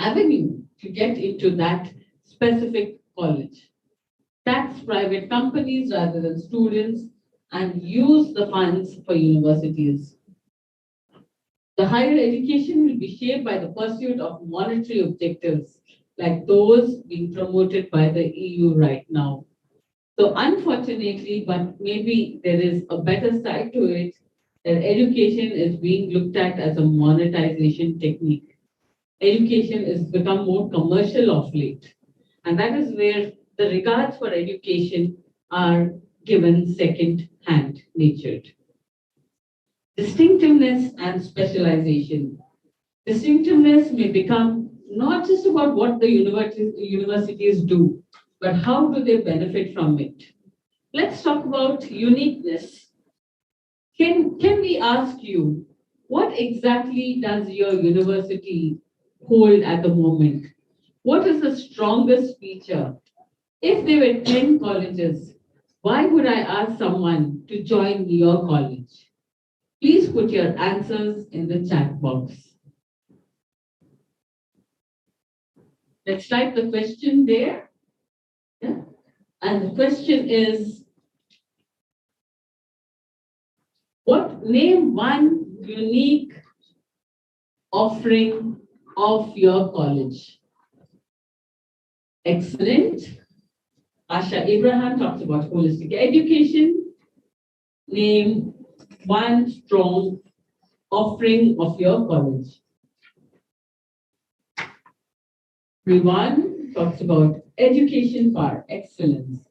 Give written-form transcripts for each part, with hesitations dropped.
avenue to get into that specific college. Tax private companies rather than students and use the funds for universities. The higher education will be shaped by the pursuit of monetary objectives like those being promoted by the EU right now. So unfortunately, but maybe there is a better side to it, that education is being looked at as a monetization technique. Education has become more commercial of late. And that is where the regards for education are given second-hand natured. Distinctiveness and specialization. Distinctiveness may become not just about what the universities do, but how do they benefit from it. Let's talk about uniqueness. Can we ask you, what exactly does your university hold at the moment? What is the strongest feature? If there were 10 colleges, why would I ask someone to join your college? Please put your answers in the chat box. Let's type the question there. Yeah. And the question is, name one unique offering of your college? Excellent. Asha Abraham talks about holistic education. Name one strong offering of your college. Rivan talks about education for excellence.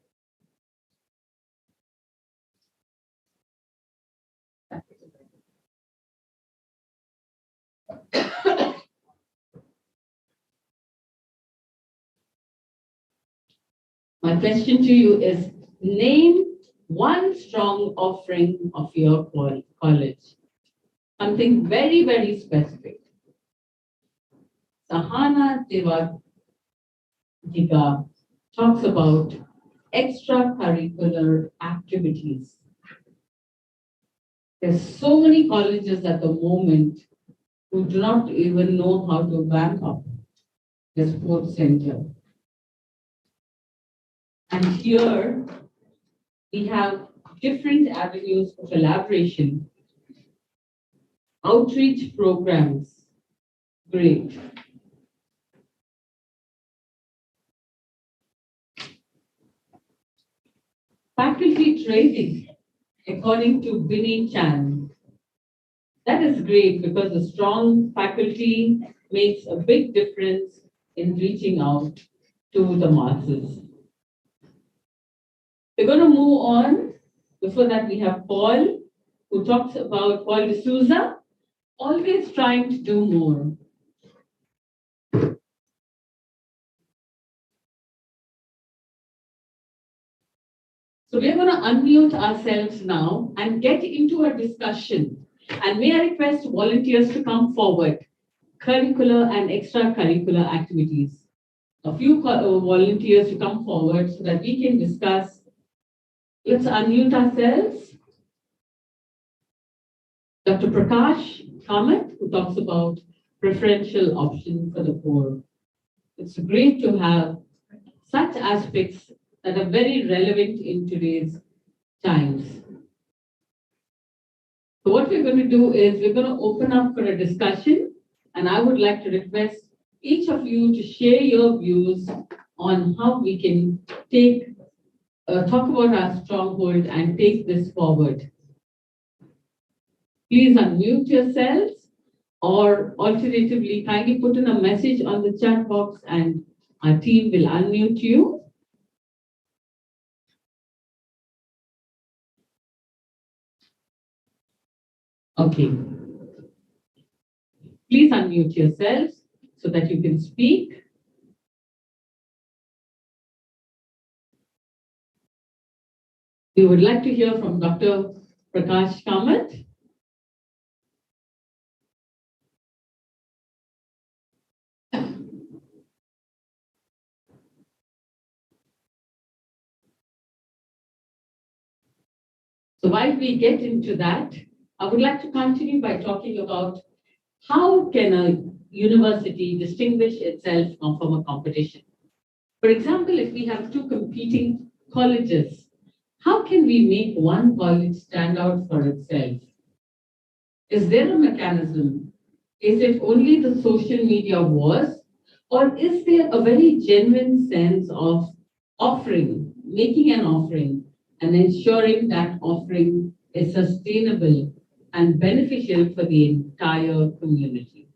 My question to you is, name one strong offering of your college. Something very, very specific. Sahana Devadiga talks about extracurricular activities. There's so many colleges at the moment who do not even know how to ramp up the sports center. And here we have different avenues for collaboration, outreach programs. Great. Faculty training, according to Binny Chan. That is great because a strong faculty makes a big difference in reaching out to the masses. We're going to move on. Before that, we have Paul, who talks about Paul D'Souza, always trying to do more. So we're going to unmute ourselves now and get into a discussion. And may I request volunteers to come forward, curricular and extracurricular activities. A few volunteers to come forward so that we can discuss. Let's unmute ourselves. Dr. Prakash Kamath, who talks about preferential option for the poor. It's great to have such aspects that are very relevant in today's times. So what we're going to do is we're going to open up for a discussion, and I would like to request each of you to share your views on how we can talk about our stronghold and take this forward. Please unmute yourselves, or alternatively, kindly put in a message on the chat box and our team will unmute you. Okay. Please unmute yourselves so that you can speak. We would like to hear from Dr. Prakash Kamath. So while we get into that, I would like to continue by talking about how can a university distinguish itself from a competition? For example, if we have two competing colleges, how can we make one college stand out for itself? Is there a mechanism? Is it only the social media wars? Or is there a very genuine sense of offering, making an offering, and ensuring that offering is sustainable and beneficial for the entire community?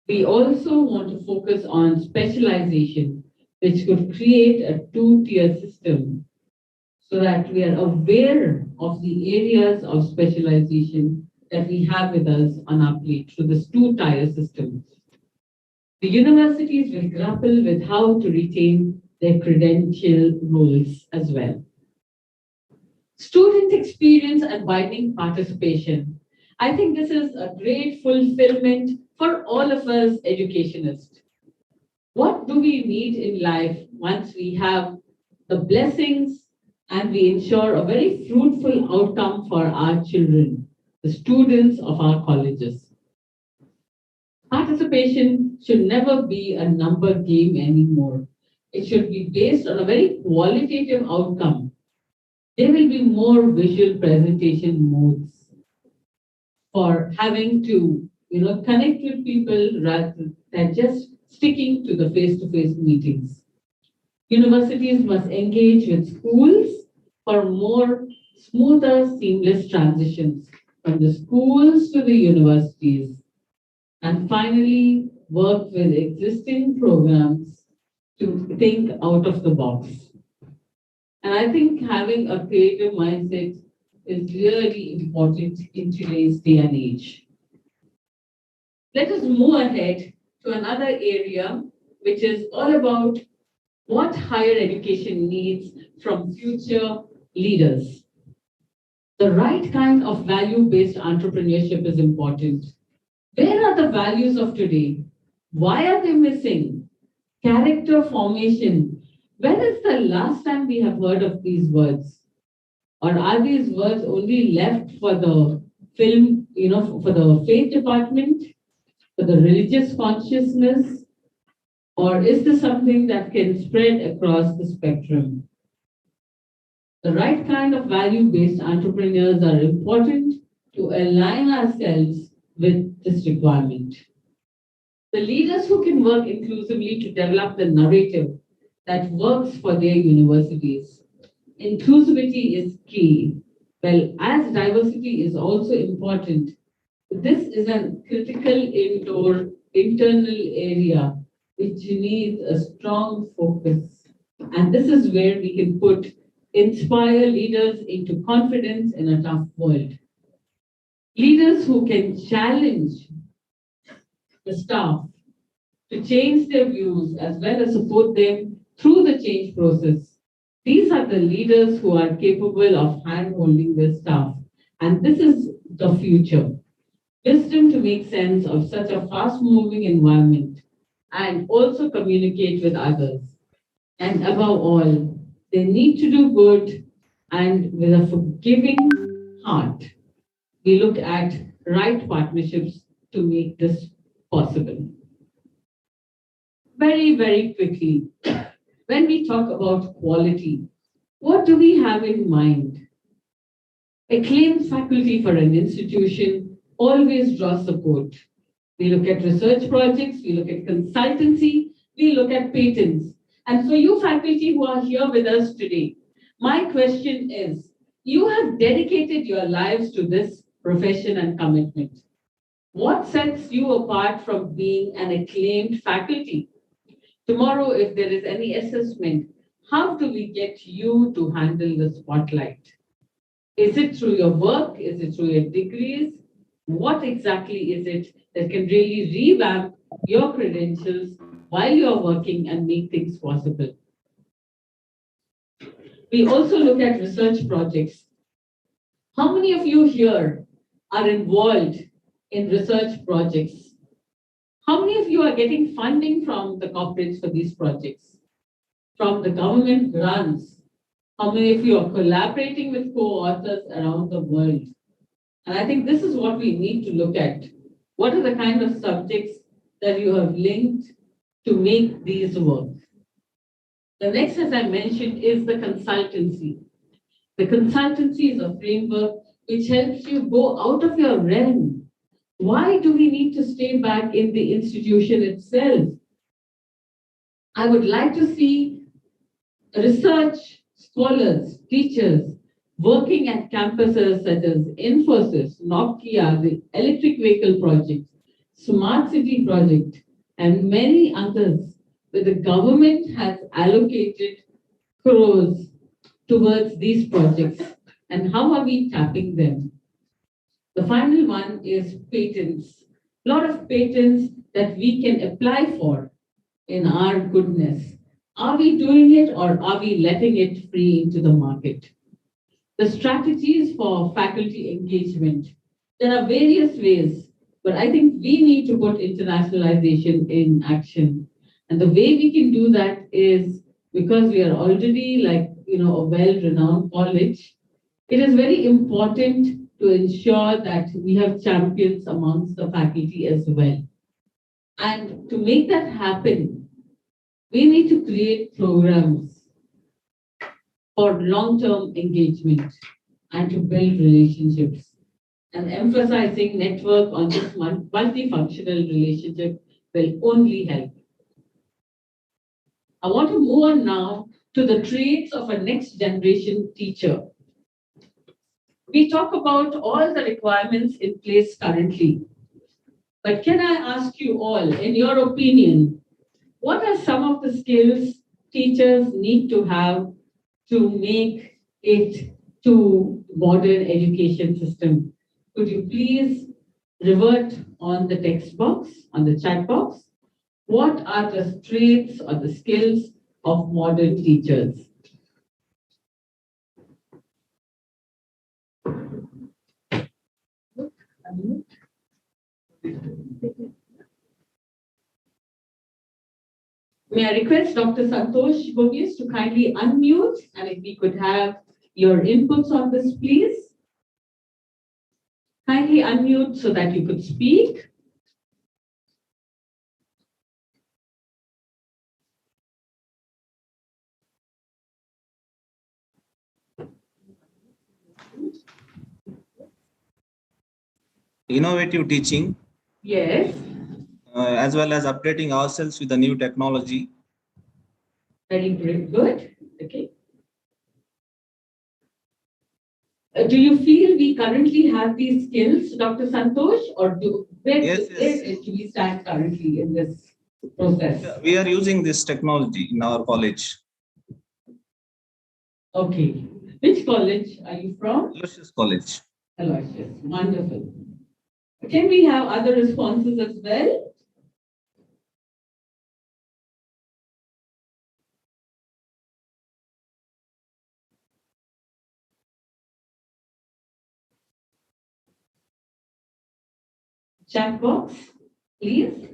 We also want to focus on specialization, which could create a two-tier system so that we are aware of the areas of specialization that we have with us on our plate through this two-tier system. The universities will grapple with how to retain their credential roles as well. Student experience and widening participation. I think this is a great fulfillment for all of us educationists. What do we need in life once we have the blessings and we ensure a very fruitful outcome for our children, the students of our colleges? Participation should never be a number game anymore. It should be based on a very qualitative outcome. There will be more visual presentation modes for having to connect with people rather than just sticking to the face-to-face meetings. Universities must engage with schools for more smoother, seamless transitions from the schools to the universities. And finally, work with existing programs to think out of the box. And I think having a creative mindset is really important in today's day and age. Let us move ahead to another area, which is all about what higher education needs from future leaders. The right kind of value-based entrepreneurship is important. Where are the values of today? Why are they missing? Character formation. When is the last time we have heard of these words? Or are these words only left for the film, for the faith department, for the religious consciousness? Or is this something that can spread across the spectrum? The right kind of value-based entrepreneurs are important to align ourselves with this requirement. The leaders who can work inclusively to develop the narrative that works for their universities. Inclusivity is key. Well, as diversity is also important, this is a critical internal area which needs a strong focus. And this is where we can inspire leaders into confidence in a tough world. Leaders who can challenge the staff to change their views as well as support them through the change process. These are the leaders who are capable of hand-holding their staff. And this is the future. Wisdom to make sense of such a fast-moving environment and also communicate with others. And above all, they need to do good and with a forgiving heart. We look at right partnerships to make this possible. Very, very quickly, when we talk about quality, what do we have in mind? Acclaimed faculty for an institution always draw support. We look at research projects, we look at consultancy, we look at patents. And for you faculty who are here with us today, my question is, you have dedicated your lives to this profession and commitment. What sets you apart from being an acclaimed faculty? Tomorrow, if there is any assessment, how do we get you to handle the spotlight? Is it through your work? Is it through your degrees? What exactly is it that can really revamp your credentials while you're working and make things possible? We also look at research projects. How many of you here are involved in research projects? How many of you are getting funding from the corporates for these projects? From the government grants? How many of you are collaborating with co-authors around the world? And I think this is what we need to look at. What are the kind of subjects that you have linked to make these work? The next, as I mentioned, is the consultancy. The consultancy is a framework which helps you go out of your realm. Why do we need to stay back in the institution itself? I would like to see research scholars, teachers, working at campuses such as Infosys, Nokia, the electric vehicle project, smart city project, and many others where the government has allocated crores towards these projects. And how are we tapping them? The final one is patents. A lot of patents that we can apply for in our goodness. Are we doing it or are we letting it free into the market? The strategies for faculty engagement. There are various ways, but I think we need to put internationalization in action. And the way we can do that is because we are already a well-renowned college, it is very important to ensure that we have champions amongst the faculty as well. And to make that happen, we need to create programs for long-term engagement and to build relationships. And emphasizing network on this multifunctional relationship will only help. I want to move on now to the traits of a next generation teacher. We talk about all the requirements in place currently. But can I ask you all, in your opinion, what are some of the skills teachers need to have to make it to modern education system? Could you please revert on the text box, on the chat box? What are the traits or the skills of modern teachers? May I request Dr. Santosh Bogies to kindly unmute, and if we could have your inputs on this, please. Kindly unmute so that you could speak. Innovative teaching. Yes. As well as updating ourselves with the new technology. Very good. Okay. Do you feel we currently have these skills, Dr. Santosh, or where do we stand currently in this process? We are using this technology in our college. Okay. Which college are you from? Aloysius College. Aloysius. Wonderful. Can we have other responses as well? Chat box, please.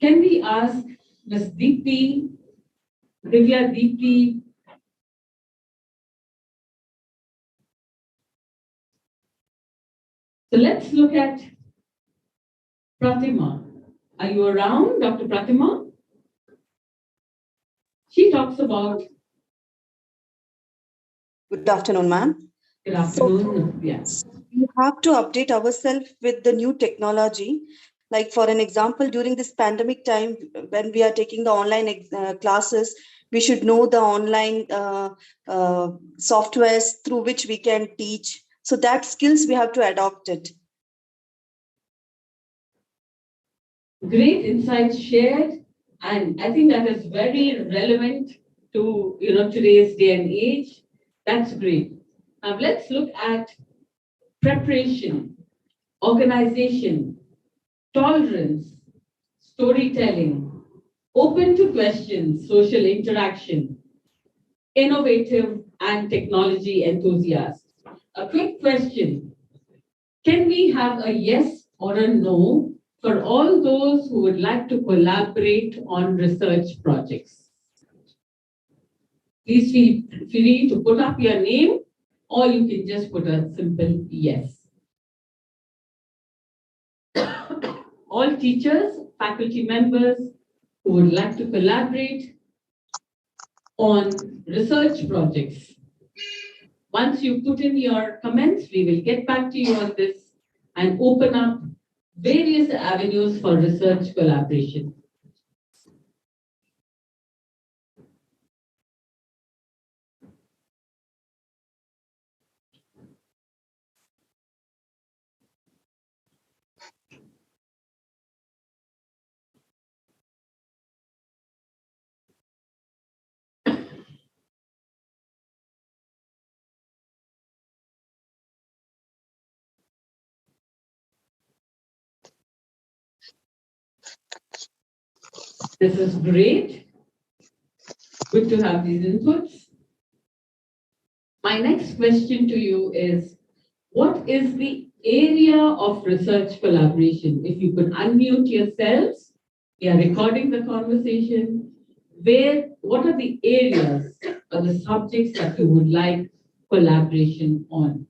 Can we ask Ms. Deepti, Divya Deepti? So let's look at Pratima. Are you around, Dr. Pratima? She talks about. Good afternoon, ma'am. Good afternoon. Yes. We have to update ourselves with the new technology. Like for an example, during this pandemic time, when we are taking the online classes, we should know the online softwares through which we can teach. So that skills we have to adopt it. Great insights shared, and I think that is very relevant to today's day and age. That's great. Now let's look at preparation, organization, tolerance, storytelling, open to questions, social interaction, innovative and technology enthusiasts. A quick question. Can we have a yes or a no for all those who would like to collaborate on research projects? Please feel free to put up your name, or you can just put a simple yes. All teachers, faculty members who would like to collaborate on research projects. Once you put in your comments, we will get back to you on this and open up various avenues for research collaboration. This is great. Good to have these inputs. My next question to you is, what is the area of research collaboration? If you could unmute yourselves, we are recording the conversation. What are the areas or the subjects that you would like collaboration on?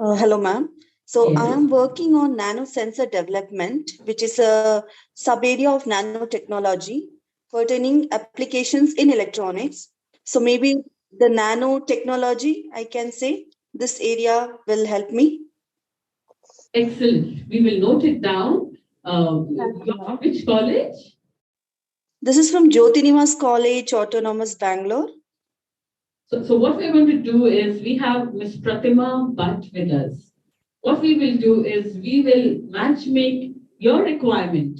Hello, ma'am. So Yes. I am working on nanosensor development, which is a sub-area of nanotechnology pertaining applications in electronics. So maybe the nanotechnology, I can say, this area will help me. Excellent. We will note it down. Which college? This is from Jyotirniwas College, Autonomous, Bangalore. So what we're going to do is, we have Ms. Pratima Bhatt with us. What we will do is, we will match make your requirement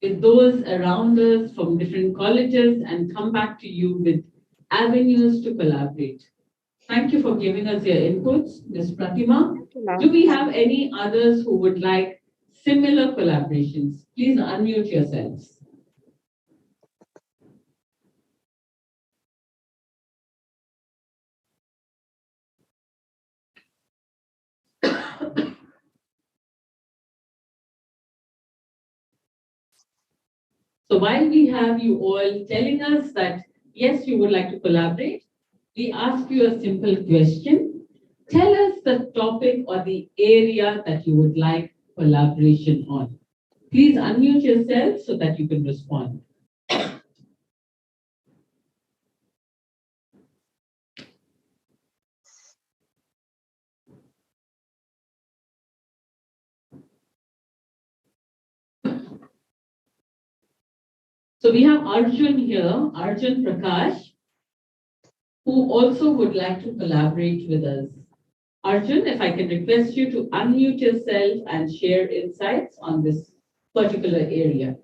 with those around us from different colleges and come back to you with avenues to collaborate. Thank you for giving us your inputs, Ms. Pratima. Do we have any others who would like similar collaborations? Please unmute yourselves. So while we have you all telling us that, yes, you would like to collaborate, we ask you a simple question. Tell us the topic or the area that you would like collaboration on. Please unmute yourself so that you can respond. So we have Arjun here, Arjun Prakash, who also would like to collaborate with us. Arjun, if I can request you to unmute yourself and share insights on this particular area.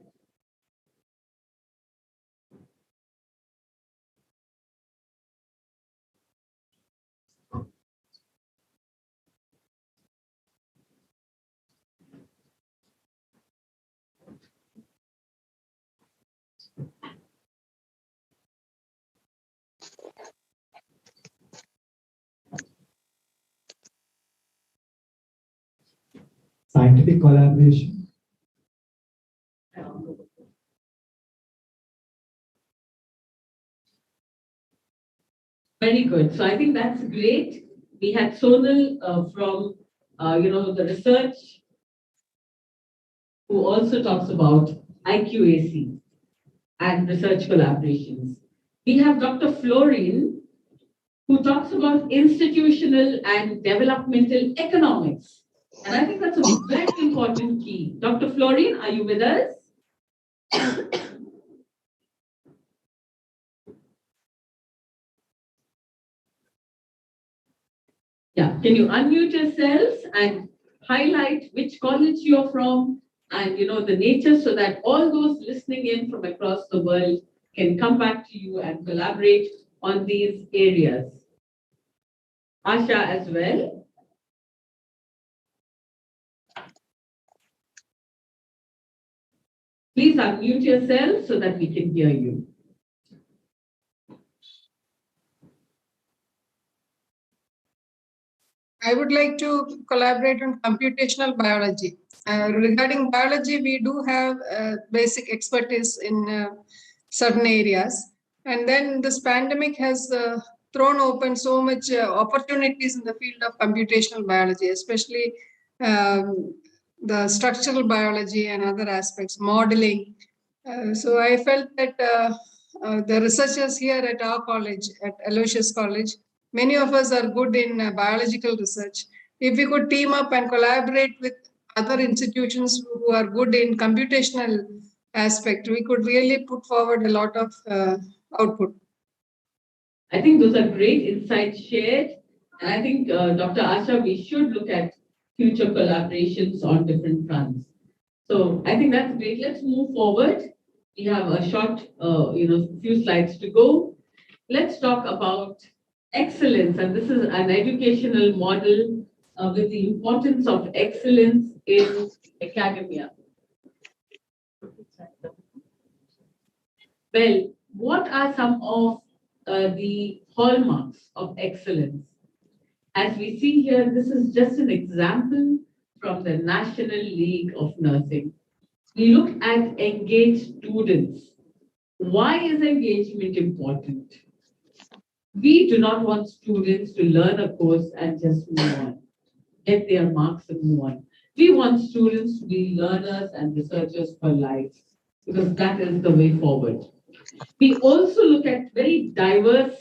Scientific collaboration. Very good. So I think that's great. We had Sonal from the research, who also talks about IQAC and research collaborations. We have Dr. Florine, who talks about institutional and developmental economics. And I think that's a very important key. Dr. Florine, are you with us? Yeah, can you unmute yourselves and highlight which college you're from and the nature, so that all those listening in from across the world can come back to you and collaborate on these areas. Asha as well. Please unmute yourself so that we can hear you. I would like to collaborate on computational biology. Regarding biology, we do have basic expertise in certain areas. And then this pandemic has thrown open so much opportunities in the field of computational biology, especially the structural biology and other aspects, modeling. So I felt that the researchers here at our college, at Aloysius College, many of us are good in biological research. If we could team up and collaborate with other institutions who are good in computational aspect, we could really put forward a lot of output. I think those are great insights shared. And I think, Dr. Asha, we should look at future collaborations on different fronts. So I think that's great. Let's move forward. We have a short, few slides to go. Let's talk about excellence. And this is an educational model with the importance of excellence in academia. Well, what are some of the hallmarks of excellence? As we see here, this is just an example from the National League of Nursing. We look at engaged students. Why is engagement important? We do not want students to learn a course and just move on, get their marks and move on. We want students to be learners and researchers for life, because that is the way forward. We also look at very diverse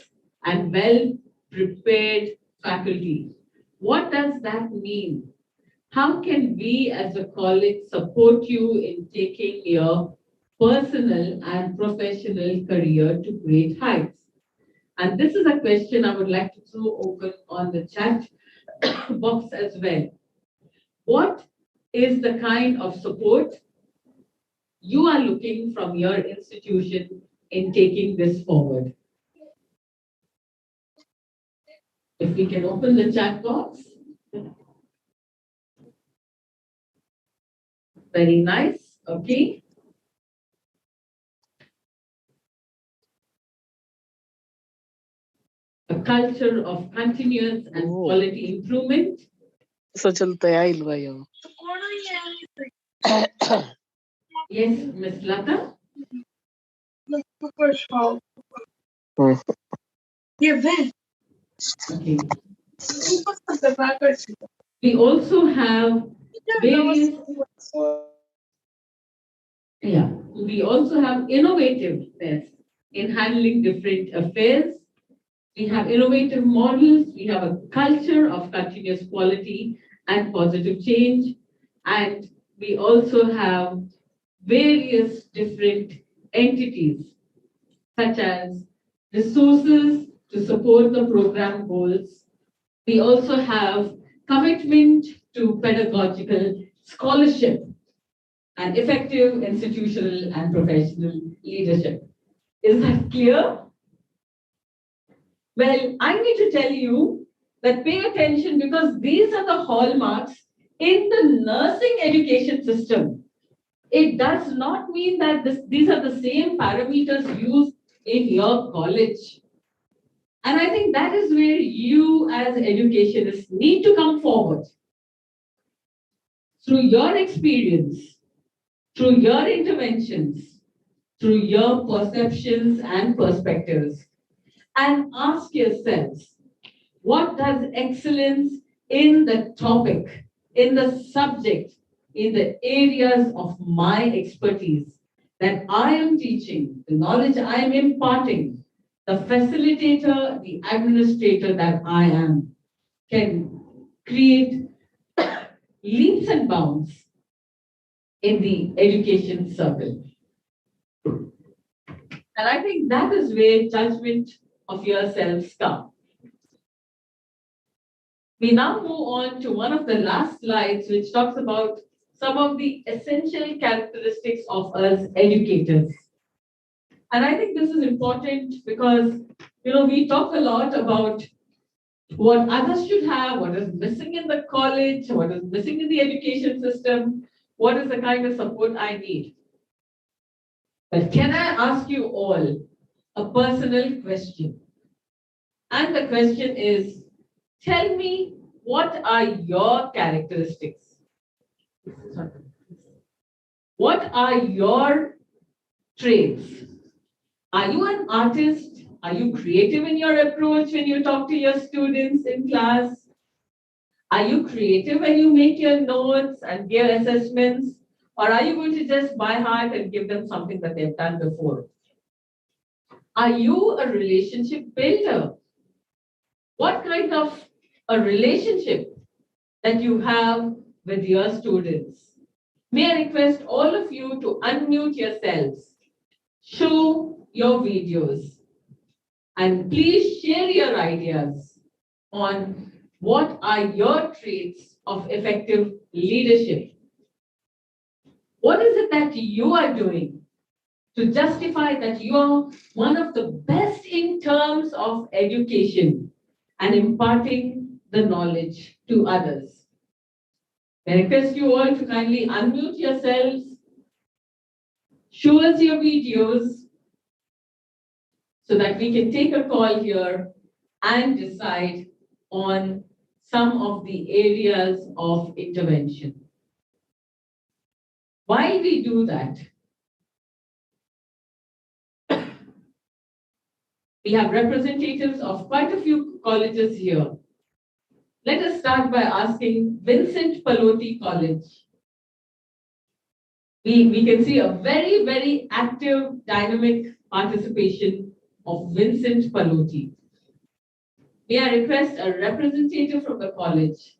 and well-prepared faculty. What does that mean? How can we as a college support you in taking your personal and professional career to great heights? And this is a question I would like to throw open on the chat box as well. What is the kind of support you are looking from your institution in taking this forward? If we can open the chat box. Very nice. Okay. A culture of continuous and quality improvement. So चलता है ilva yo. Yes, Ms. Lata. Okay. We also have various. Yeah, we also have innovativeness in handling different affairs. We have innovative models. We have a culture of continuous quality and positive change. And we also have various different entities, such as resources to support the program goals. We also have commitment to pedagogical scholarship and effective institutional and professional leadership. Is that clear? Well, I need to tell you that pay attention, because these are the hallmarks in the nursing education system. It does not mean that these are the same parameters used in your college. And I think that is where you as educationists need to come forward. Through your experience, through your interventions, through your perceptions and perspectives, and ask yourselves, what does excellence in the topic, in the subject, in the areas of my expertise that I am teaching, the knowledge I am imparting, the facilitator, the administrator that I am, can create leaps and bounds in the education circle. And I think that is where judgment of yourselves come. We now move on to one of the last slides, which talks about some of the essential characteristics of us educators. And I think this is important because, we talk a lot about what others should have, what is missing in the college, what is missing in the education system, what is the kind of support I need. But can I ask you all a personal question? And the question is, tell me what are your characteristics? What are your traits? Are you an artist? Are you creative in your approach when you talk to your students in class? Are you creative when you make your notes and give assessments? Or are you going to just by heart and give them something that they've done before? Are you a relationship builder? What kind of a relationship that you have with your students? May I request all of you to unmute yourselves, show your videos, and please share your ideas on what are your traits of effective leadership. What is it that you are doing to justify that you are one of the best in terms of education and imparting the knowledge to others? I request you all to kindly unmute yourselves, show us your videos so that we can take a call here and decide on some of the areas of intervention. While we do that, we have representatives of quite a few colleges here. Let us start by asking Vincent Pallotti College. We can see a very, very active, dynamic participation of Vincent Pallotti. May I request a representative from the college?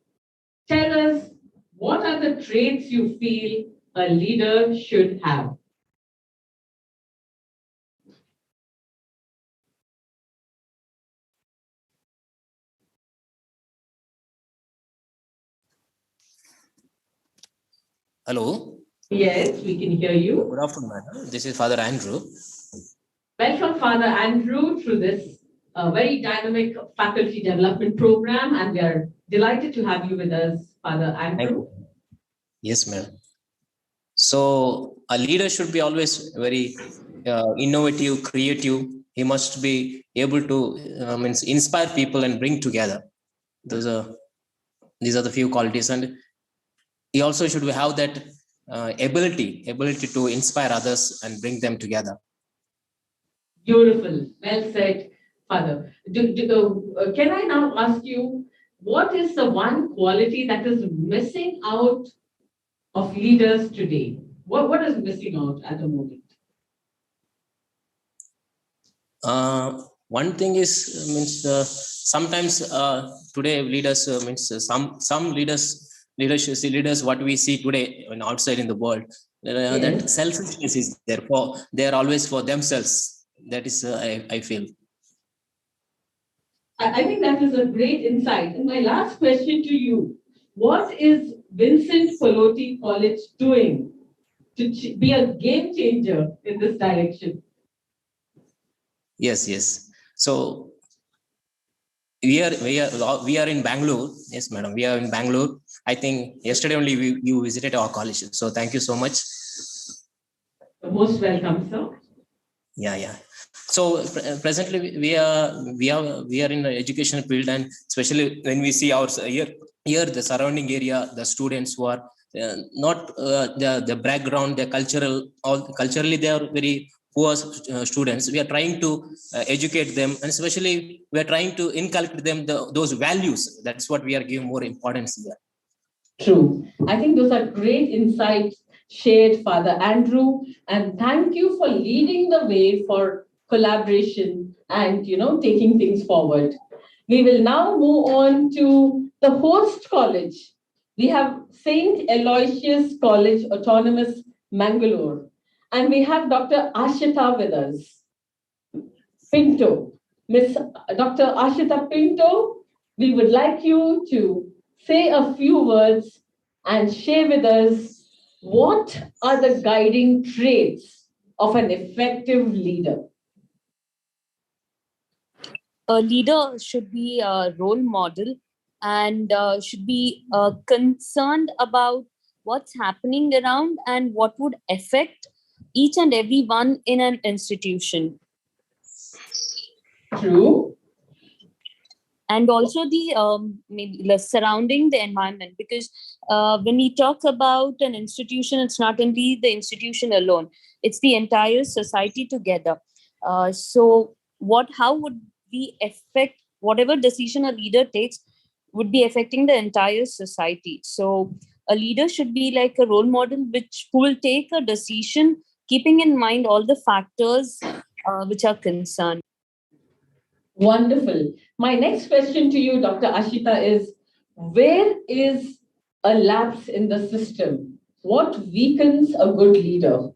Tell us what are the traits you feel a leader should have? Hello. Yes, we can hear you. Good afternoon, madam. This is Father Andrew. Welcome, Father Andrew, through this very dynamic faculty development program, and we are delighted to have you with us, Father Andrew. Yes, madam. So a leader should be always very innovative, creative. He must be able to inspire people and bring together. These are the few qualities, and he also should have that ability to inspire others and bring them together. Beautiful. Well said, Father. Can I now ask you, what is the one quality that is missing out of leaders today? What is missing out at the moment? One thing is sometimes today leaders some leaders what we see today when outside in the world that selfishness is there, for they are always for themselves. That is I feel. I think that is a great insight. And my last question to you, what is Vincent Pallotti College doing to be a game changer in this direction? Yes. So we are in Bangalore. Yes, madam. We are in Bangalore. I think yesterday only you visited our college. So thank you so much. You're most welcome, sir. Yeah. So presently we are in the education field, and especially when we see our here the surrounding area, the students who are not the background, the culturally they are very poor students. We are trying to educate them, and especially we are trying to inculcate them those values. That's what we are giving more importance here. True. I think those are great insights shared, Father Andrew, and thank you for leading the way for collaboration and taking things forward. We will now move on to the host college. We have St. Aloysius College, Autonomous, Mangaluru, and we have Dr. Ashita with us. Pinto. Miss Dr. Ashita Pinto, we would like you to say a few words and share with us what are the guiding traits of an effective leader. A leader should be a role model and should be concerned about what's happening around and what would affect each and every one in an institution. True. and also the maybe the surrounding the environment, because when we talk about an institution, it's not only the institution alone, it's the entire society together. So how would we affect whatever decision a leader takes would be affecting the entire society. So a leader should be like a role model who will take a decision keeping in mind all the factors which are concerned. Wonderful. My next question to you, Dr. Ashita, is where is a lapse in the system? What weakens a good leader?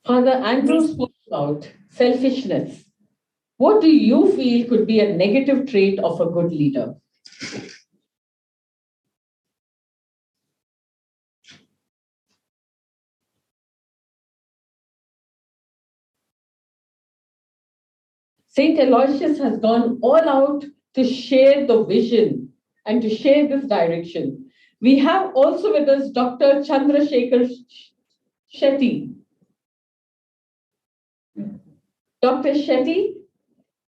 Father Andrew spoke about selfishness. What do you feel could be a negative trait of a good leader? Saint Aloysius has gone all out to share the vision and to share this direction. We have also with us Dr. Chandrasekhar Shetty. Dr. Shetty,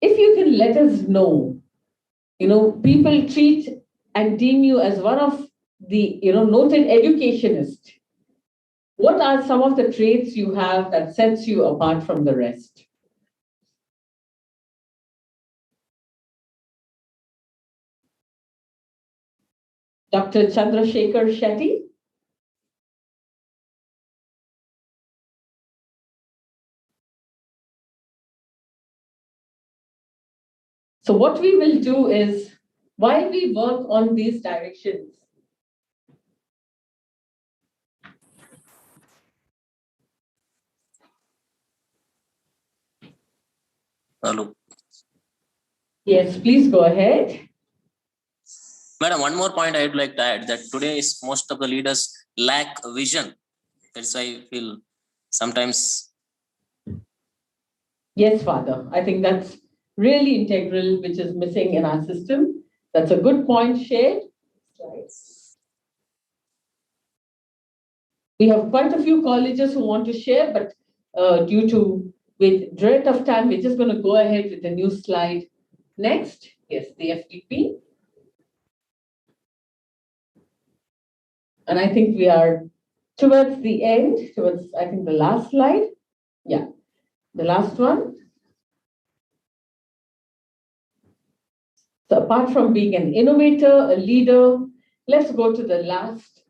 if you can let us know, people treat and deem you as one of the, noted educationists. What are some of the traits you have that sets you apart from the rest? Dr. Chandrasekhar Shetty? So what we will do is, while we work on these directions, Hello. yes, please go ahead. Madam, one more point I would like to add, that today is most of the leaders lack vision. That's why I feel sometimes. Yes, Father. I think that's really integral, which is missing in our system. That's a good point shared. We have quite a few colleges who want to share, but with dread of time, we're just going to go ahead with the new slide. Next, yes, the FTP. And I think we are towards the end, I think, the last slide. Yeah, the last one. So apart from being an innovator, a leader, let's go to the last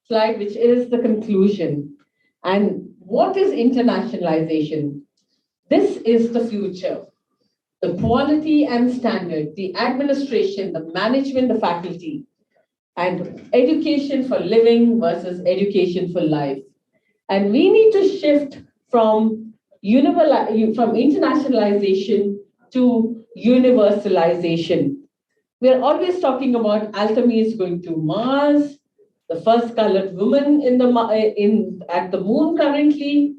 slide, which is the conclusion. And what is internationalization? This is the future. The quality and standard, the administration, the management, the faculty, and education for living versus education for life. And we need to shift from internationalization to universalization. We're always talking about Alchemy is going to Mars, the first colored woman at the moon currently,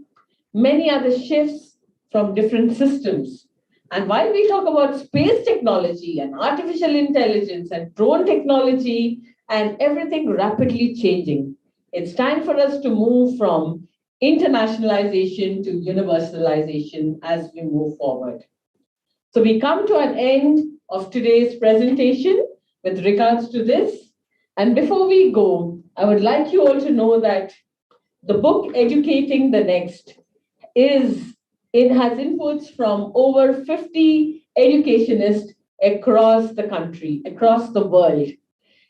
many other shifts from different systems. And while we talk about space technology and artificial intelligence and drone technology and everything rapidly changing, it's time for us to move from internationalization to universalization as we move forward. So we come to an end of today's presentation with regards to this. And before we go, I would like you all to know that the book Educating the Next it has inputs from over 50 educationists across the country, across the world.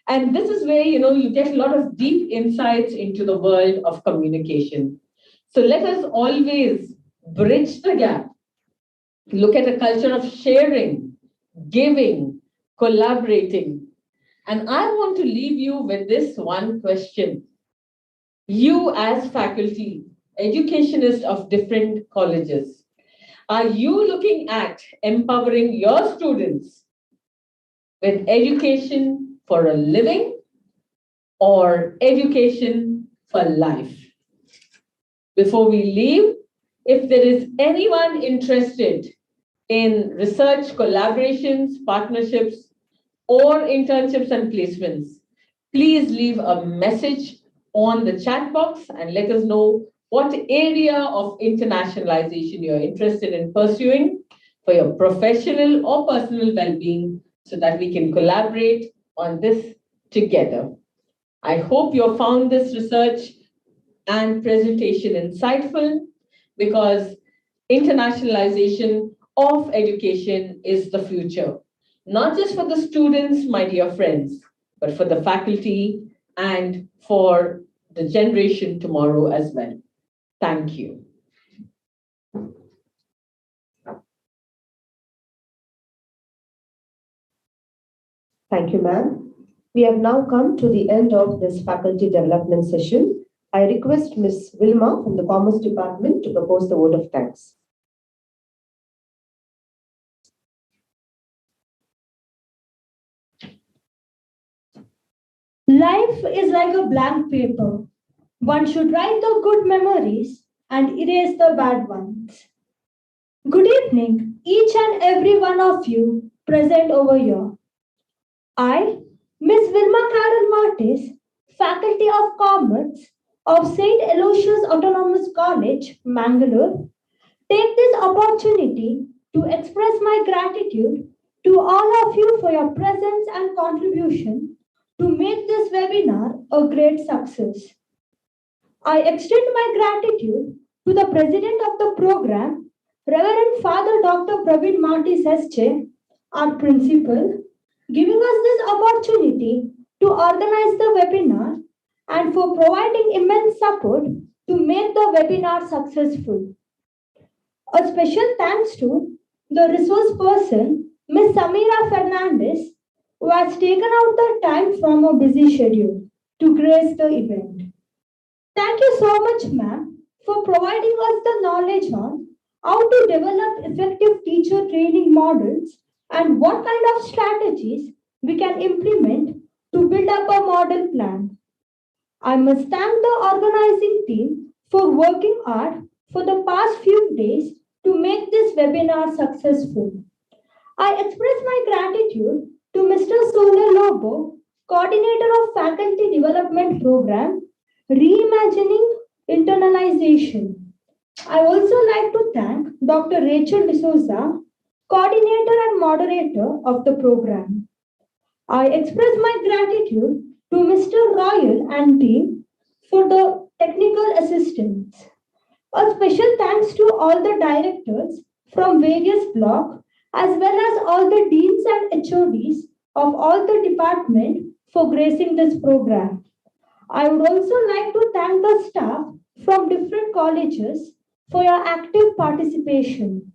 And this is where, you get a lot of deep insights into the world of communication. So let us always bridge the gap. Look at a culture of sharing, giving, collaborating. And I want to leave you with this one question. You as faculty, educationists of different colleges, are you looking at empowering your students with education for a living or education for life? Before we leave, if there is anyone interested in research, collaborations, partnerships, or internships and placements, please leave a message on the chat box and let us know what area of internationalization you're interested in pursuing for your professional or personal well-being so that we can collaborate on this together. I hope you found this research and presentation insightful because internationalization of education is the future, not just for the students, my dear friends, but for the faculty and for the generation tomorrow as well. Thank you. Thank you, ma'am. We have now come to the end of this faculty development session. I request Ms. Wilma from the Commerce Department to propose the vote of thanks. Life is like a blank paper. One should write the good memories and erase the bad ones. Good evening, each and every one of you present over here. I, Miss Wilma Carol Martis, Faculty of Commerce of St. Aloysius Autonomous College, Mangaluru, take this opportunity to express my gratitude to all of you for your presence and contribution to make this webinar a great success. I extend my gratitude to the President of the program, Reverend Father Dr. Praveen Martis SJ, our principal, giving us this opportunity to organize the webinar and for providing immense support to make the webinar successful. A special thanks to the resource person, Ms. Sameera Fernandes, who has taken out the time from a busy schedule to grace the event. Thank you so much, ma'am, for providing us the knowledge on how to develop effective teacher training models and what kind of strategies we can implement to build up a model plan. I must thank the organizing team for working hard for the past few days to make this webinar successful. I express my gratitude to Mr. Sonia Lobo, Coordinator of Faculty Development Program, Reimagining Internalization. I also like to thank Dr. Rachel D'Souza, Coordinator and Moderator of the program. I express my gratitude to Mr. Royal and team for the technical assistance. A special thanks to all the directors from various blocks as well as all the deans and HODs of all the departments for gracing this program. I would also like to thank the staff from different colleges for your active participation.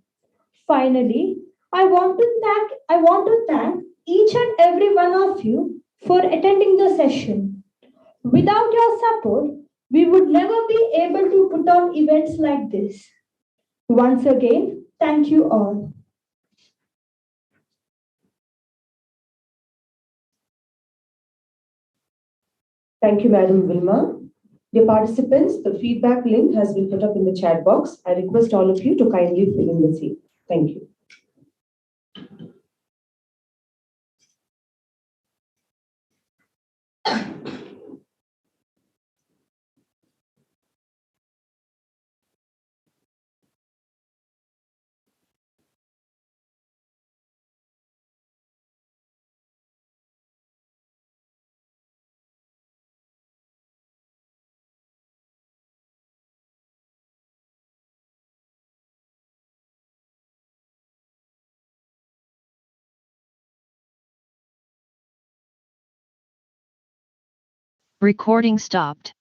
Finally, I want to thank each and every one of you for attending the session. Without your support, we would never be able to put on events like this. Once again, thank you all. Thank you, Madam Wilma. Dear participants, the feedback link has been put up in the chat box. I request all of you to kindly fill in the same. Thank you. Recording stopped.